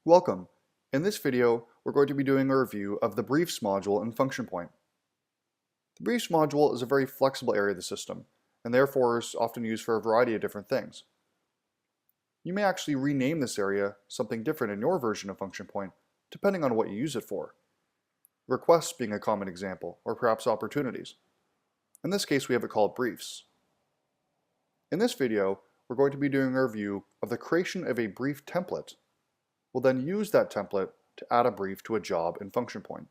Welcome. In this video, we're going to be doing a review of the Briefs module in FunctionPoint. The Briefs module is a very flexible area of the system, and therefore is often used for a variety of different things. You may actually rename this area something different in your version of FunctionPoint, depending on what you use it for. Requests being a common example, or perhaps opportunities. In this case, we have it called Briefs. In this video, we're going to be doing a review of the creation of a brief template. We'll then use that template to add a brief to a job in FunctionPoint.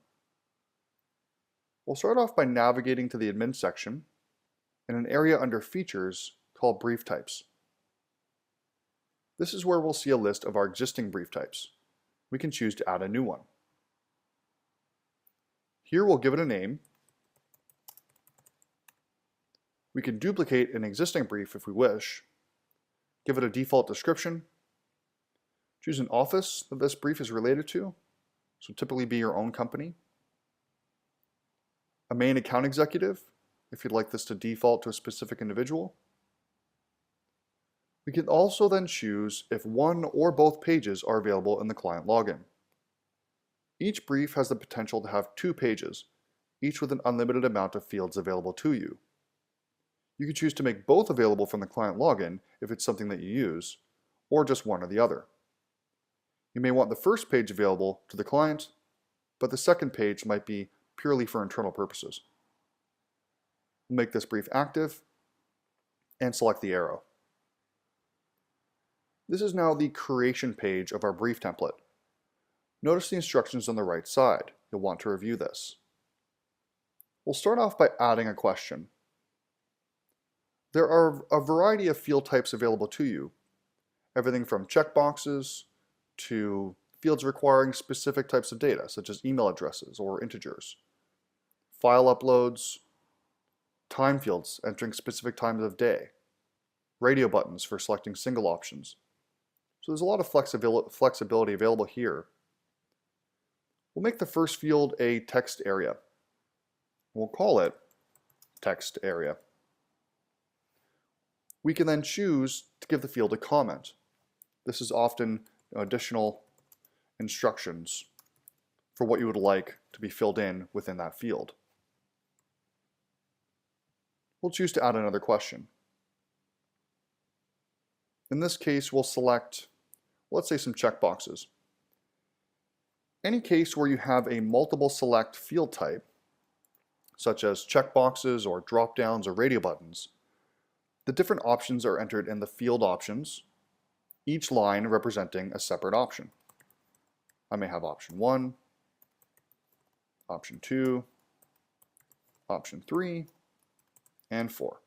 We'll start off by navigating to the admin section in an area under Features called Brief Types. This is where we'll see a list of our existing brief types. We can choose to add a new one. Here we'll give it a name. We can duplicate an existing brief if we wish, give it a default description, choose an office that this brief is related to, so typically be your own company. A main account executive, if you'd like this to default to a specific individual. We can also then choose if one or both pages are available in the client login. Each brief has the potential to have 2 pages, each with an unlimited amount of fields available to you. You can choose to make both available from the client login if it's something that you use, or just one or the other. You may want the first page available to the client, but the second page might be purely for internal purposes. We'll make this brief active and select the arrow. This is now the creation page of our brief template. Notice the instructions on the right side. You'll want to review this. We'll start off by adding a question. There are a variety of field types available to you, everything from checkboxes to fields requiring specific types of data, such as email addresses or integers, file uploads, time fields entering specific times of day, radio buttons for selecting single options. So there's a lot of flexibility available here. We'll make the first field a text area. We'll call it text area. We can then choose to give the field a comment. This is often additional instructions for what you would like to be filled in within that field. We'll choose to add another question. In this case, we'll select, let's say, some checkboxes. Any case where you have a multiple select field type, such as checkboxes or drop-downs or radio buttons, the different options are entered in the field options, each line representing a separate option. I may have option 1, option 2, option 3, and 4.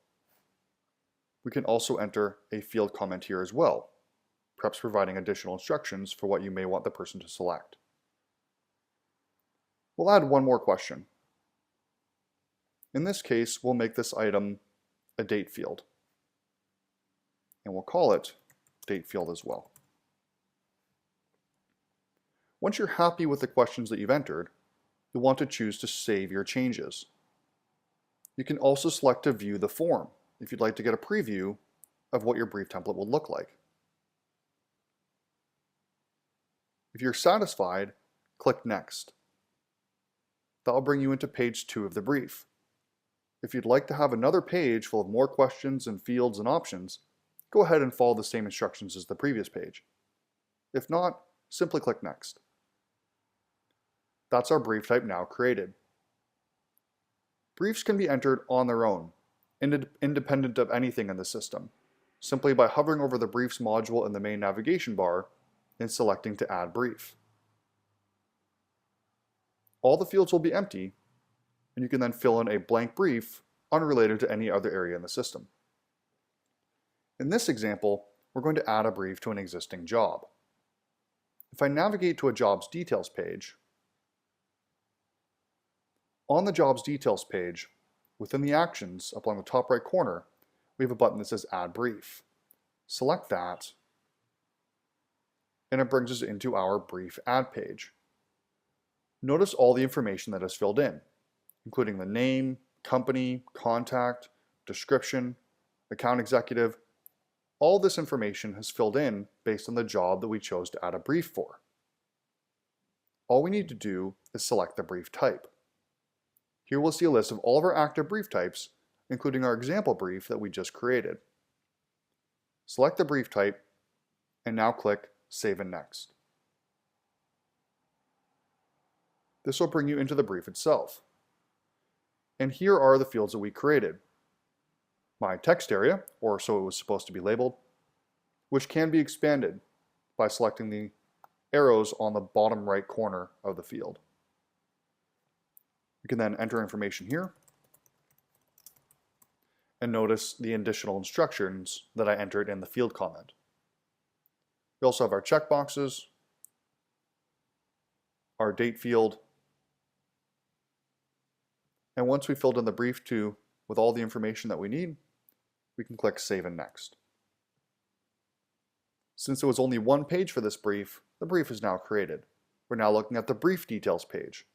We can also enter a field comment here as well, perhaps providing additional instructions for what you may want the person to select. We'll add one more question. In this case, we'll make this item a date field, and we'll call it date field as well. Once you're happy with the questions that you've entered, you'll want to choose to save your changes. You can also select to view the form if you'd like to get a preview of what your brief template will look like. If you're satisfied, click Next. That will bring you into page 2 of the brief. If you'd like to have another page full of more questions and fields and options, go ahead and follow the same instructions as the previous page. If not, simply click Next. That's our brief type now created. Briefs can be entered on their own, independent of anything in the system, simply by hovering over the Briefs module in the main navigation bar and selecting to add brief. All the fields will be empty, and you can then fill in a blank brief unrelated to any other area in the system. In this example, we're going to add a brief to an existing job. If I navigate to a job's details page, on the job's details page, within the actions up along the top right corner, we have a button that says Add Brief. Select that, and it brings us into our brief add page. Notice all the information that is filled in, including the name, company, contact, description, account executive. All this information is filled in based on the job that we chose to add a brief for. all we need to do is select the brief type. Here we'll see a list of all of our active brief types, including our example brief that we just created. Select the brief type, and now click Save and Next. This will bring you into the brief itself. And here are the fields that we created. My text area, or so it was supposed to be labeled, which can be expanded by selecting the arrows on the bottom right corner of the field. You can then enter information here and notice the additional instructions that I entered in the field comment. We also have our checkboxes, our date field, and once we filled in the brief too with all the information that we need, we can click Save and Next. Since there was only one page for this brief, the brief is now created. We're now looking at the brief details page.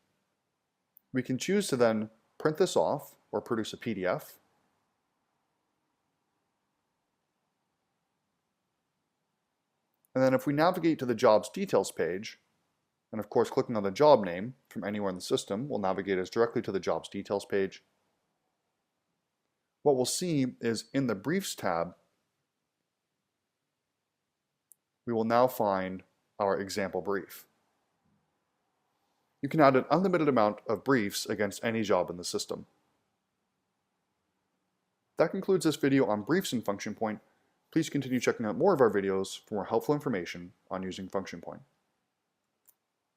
We can choose to then print this off or produce a PDF. And then if we navigate to the jobs details page, and of course clicking on the job name from anywhere in the system will navigate us directly to the jobs details page, what we'll see is in the Briefs tab, we will now find our example brief. You can add an unlimited amount of briefs against any job in the system. That concludes this video on briefs in Function Point. Please continue checking out more of our videos for more helpful information on using Function Point.